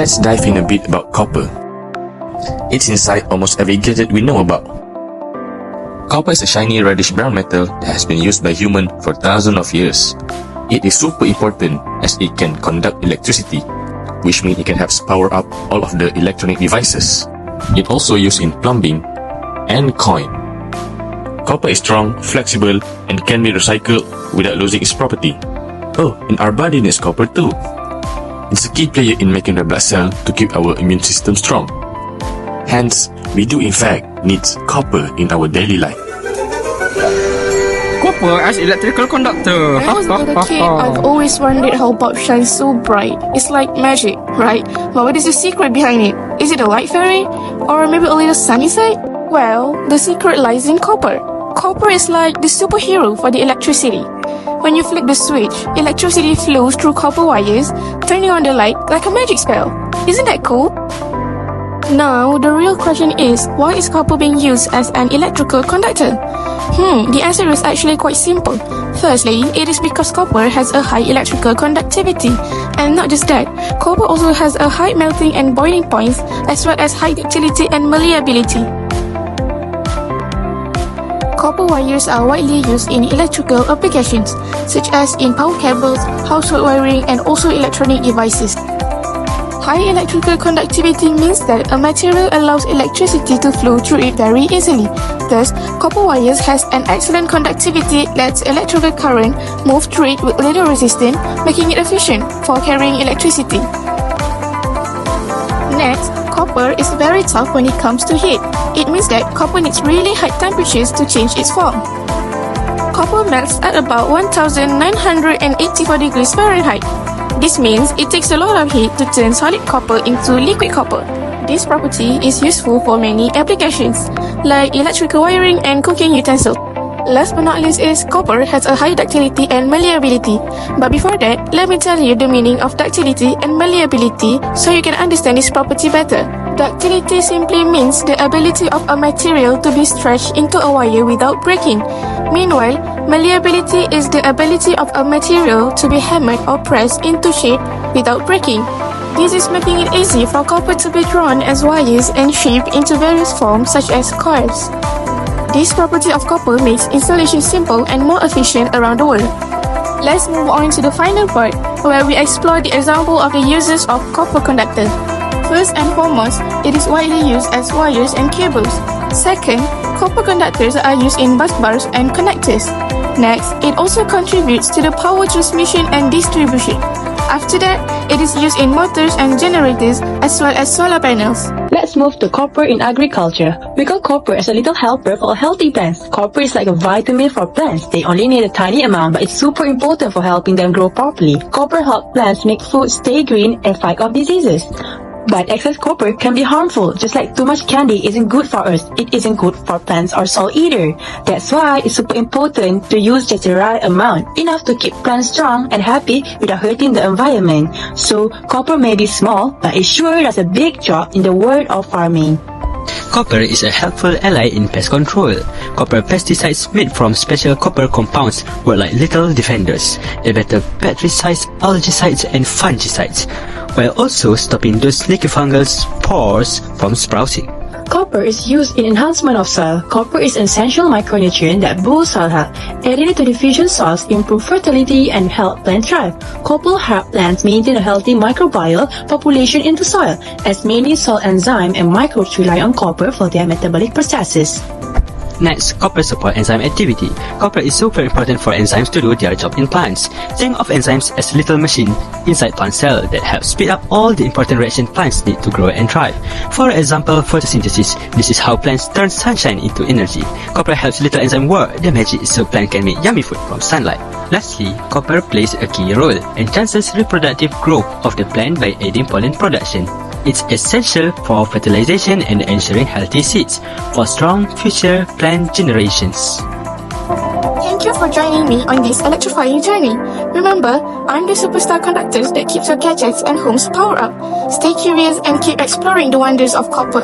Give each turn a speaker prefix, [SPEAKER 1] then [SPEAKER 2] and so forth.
[SPEAKER 1] Let's dive in a bit about copper. It's inside almost every gadget we know about. Copper is a shiny reddish brown metal that has been used by humans for thousands of years. It is super important as it can conduct electricity, which means it can help power up all of the electronic devices. It also used in plumbing and coin. Copper is strong, flexible, and can be recycled without losing its property. Oh, and our body needs copper too. It's a key player in making the blood cell to keep our immune system strong. Hence, we do in fact need copper in our daily life.
[SPEAKER 2] Copper as electrical conductor.
[SPEAKER 3] When I was a little kid, I've always wondered how bulb shines so bright. It's like magic, right? But what is the secret behind it? Is it a light fairy? Or maybe a little sunny side? Well, the secret lies in copper. Copper is like the superhero for the electricity. When you flick the switch, electricity flows through copper wires, turning on the light like a magic spell. Isn't that cool? Now, the real question is, why is copper being used as an electrical conductor? The answer is actually quite simple. Firstly, it is because copper has a high electrical conductivity. And not just that, copper also has a high melting and boiling points, as well as high ductility and malleability. Copper wires are widely used in electrical applications, such as in power cables, household wiring, and also electronic devices. High electrical conductivity means that a material allows electricity to flow through it very easily. Thus, copper wires has an excellent conductivity that lets electrical current move through it with little resistance, making it efficient for carrying electricity. Next, copper is very tough when it comes to heat. It means that copper needs really high temperatures to change its form. Copper melts at about 1984 degrees Fahrenheit. This means it takes a lot of heat to turn solid copper into liquid copper. This property is useful for many applications, like electrical wiring and cooking utensils. Last but not least is copper has a high ductility and malleability. But before that, let me tell you the meaning of ductility and malleability so you can understand this property better. Ductility simply means the ability of a material to be stretched into a wire without breaking. Meanwhile, malleability is the ability of a material to be hammered or pressed into shape without breaking. This is making it easy for copper to be drawn as wires and shaped into various forms such as coils. This property of copper makes installation simple and more efficient around the world. Let's move on to the final part, where we explore the example of the uses of copper conductor. First and foremost, it is widely used as wires and cables. Second, copper conductors are used in bus bars and connectors. Next, it also contributes to the power transmission and distribution. After that, it is used in motors and generators as well as solar panels.
[SPEAKER 4] Let's move to copper in agriculture. We call copper as a little helper for healthy plants. Copper is like a vitamin for plants. They only need a tiny amount, but it's super important for helping them grow properly. Copper helps plants make food stay green and fight off diseases. But excess copper can be harmful, just like too much candy isn't good for us. It isn't good for plants or soil either. That's why it's super important to use just the right amount, enough to keep plants strong and happy without hurting the environment. So copper may be small, but it sure does a big job in the world of farming.
[SPEAKER 5] Copper is a helpful ally in pest control. Copper pesticides made from special copper compounds work like little defenders. They battle pesticides, algicides, and fungicides, while also stopping those sneaky fungal spores from sprouting.
[SPEAKER 4] Copper is used in enhancement of soil. Copper is an essential micronutrient that boosts soil health. Adding it to deficient soils improve fertility and help plants thrive. Copper helps plants maintain a healthy microbial population in the soil, as many soil enzymes and microbes rely on copper for their metabolic processes.
[SPEAKER 5] Next, copper support enzyme activity. Copper is super important for enzymes to do their job in plants. Think of enzymes as little machines inside plant cell that help speed up all the important reactions plants need to grow and thrive. For example, photosynthesis. This is how plants turn sunshine into energy. Copper helps little enzymes work their magic so plants can make yummy food from sunlight. Lastly, copper plays a key role in enhances reproductive growth of the plant by aiding pollen production. It's essential for fertilization and ensuring healthy seeds for strong future plant generations.
[SPEAKER 3] Thank you for joining me on this electrifying journey. Remember, I'm the superstar conductor that keeps your gadgets and homes powered up. Stay curious and keep exploring the wonders of copper.